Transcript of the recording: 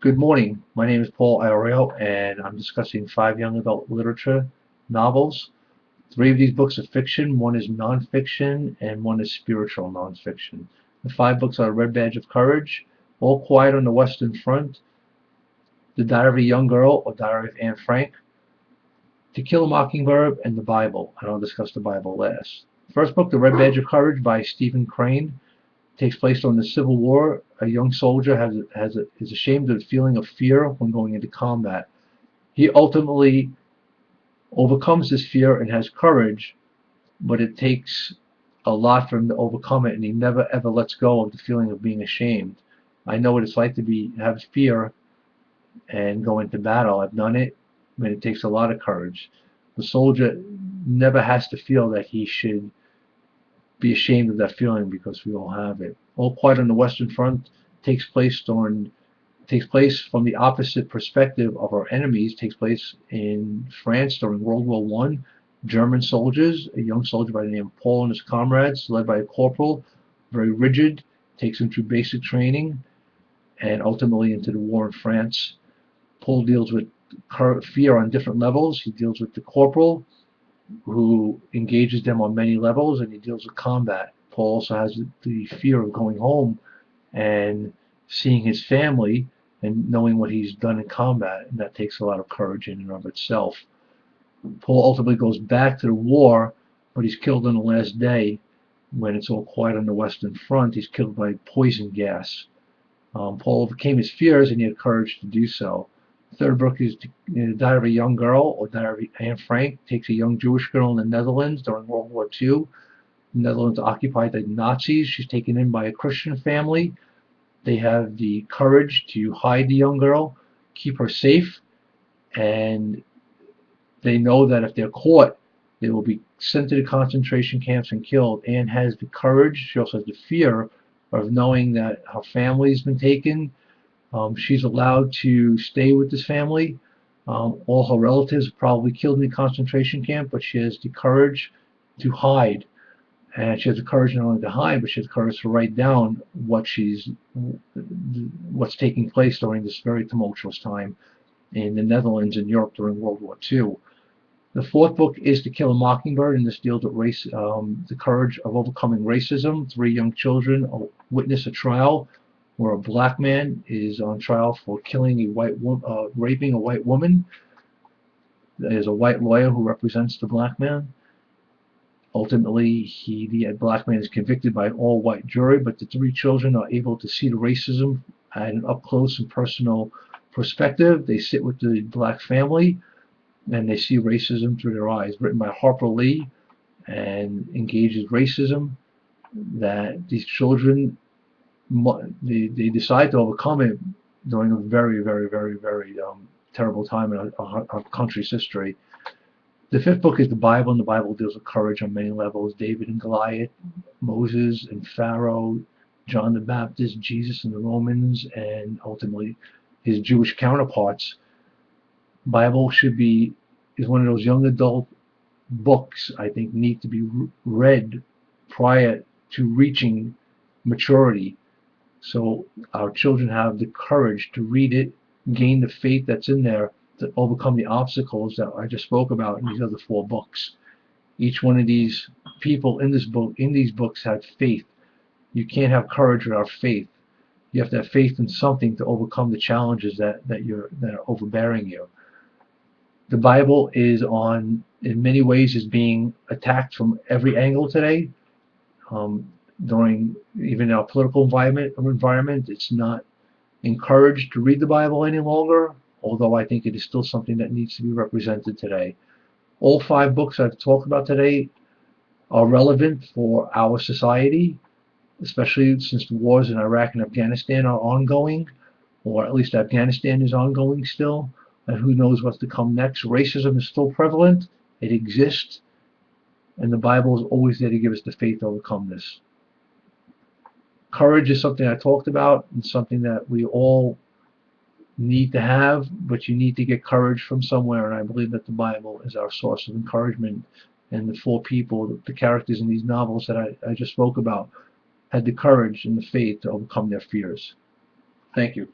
Good morning. My name is Paul Iorio, and I'm discussing 5 young adult literature novels. 3 of these books are fiction, 1 is nonfiction, and 1 is spiritual nonfiction. The 5 books are Red Badge of Courage, All Quiet on the Western Front, The Diary of a Young Girl, or Diary of Anne Frank, To Kill a Mockingbird, and the Bible. And I'll discuss the Bible last. First book, The Red Badge of Courage by Stephen Crane, takes place during the Civil War. A young soldier is ashamed of the feeling of fear when going into combat. He ultimately overcomes this fear and has courage, but it takes a lot for him to overcome it, and he never ever lets go of the feeling of being ashamed. I know what it's like to have fear and go into battle. I've done it, but it takes a lot of courage. The soldier never has to feel that he should be ashamed of that feeling, because we all have it. All Quiet on the Western Front takes place from the opposite perspective of our enemies. Takes place in France during World War One. German soldiers, a young soldier by the name of Paul and his comrades, led by a corporal, very rigid, takes them through basic training and ultimately into the war in France. Paul deals with fear on different levels. He deals with the corporal, who engages them on many levels, and he deals with combat. Paul also has the fear of going home and seeing his family and knowing what he's done in combat, and that takes a lot of courage in and of itself. Paul ultimately goes back to the war, but he's killed on the last day. When it's all quiet on the Western Front, he's killed by poison gas. Paul overcame his fears, and he had courage to do so. The third book is The Diary of a Young Girl, or Diary of Anne Frank. Takes a young Jewish girl in the Netherlands during World War II. The Netherlands occupied by the Nazis. She's taken in by a Christian family. They have the courage to hide the young girl, keep her safe, and they know that if they're caught, they will be sent to the concentration camps and killed. Anne has the courage. She also has the fear of knowing that her family's been taken. She's allowed to stay with this family. All her relatives are probably killed in the concentration camp, but she has the courage to hide. And she has the courage not only to hide, but she has the courage to write down what's taking place during this very tumultuous time in the Netherlands and Europe during World War II. The fourth book is To Kill a Mockingbird, and this deals with the courage of overcoming racism. 3 young children witness a trial where a black man is on trial for raping a white woman. There's a white lawyer who represents the black man. Ultimately, the black man is convicted by an all-white jury, but the 3 children are able to see the racism at an up-close and personal perspective. They sit with the black family, and they see racism through their eyes. Written by Harper Lee, and engages racism that these children, they decide to overcome it during a very, very, very, very terrible time in our country's history. The 5th book is the Bible, and the Bible deals with courage on many levels. David and Goliath, Moses and Pharaoh, John the Baptist, Jesus and the Romans, and ultimately his Jewish counterparts. Bible is one of those young adult books I think need to be read prior to reaching maturity, so our children have the courage to read it, gain the faith that's in there to overcome the obstacles that I just spoke about in these other 4 books. Each one of these people in these books have faith. You can't have courage without faith. You have to have faith in something to overcome the challenges that are overbearing you. The Bible in many ways is being attacked from every angle today. During even our political environment, it's not encouraged to read the Bible any longer, although I think it is still something that needs to be represented today. All 5 books I've talked about today are relevant for our society, especially since the wars in Iraq and Afghanistan are ongoing, or at least Afghanistan is ongoing still, and who knows what's to come next. Racism is still prevalent. It exists, and the Bible is always there to give us the faith to overcome this. Courage is something I talked about, and something that we all need to have, but you need to get courage from somewhere, and I believe that the Bible is our source of encouragement. And the 4 people, the characters in these novels that I just spoke about, had the courage and the faith to overcome their fears. Thank you.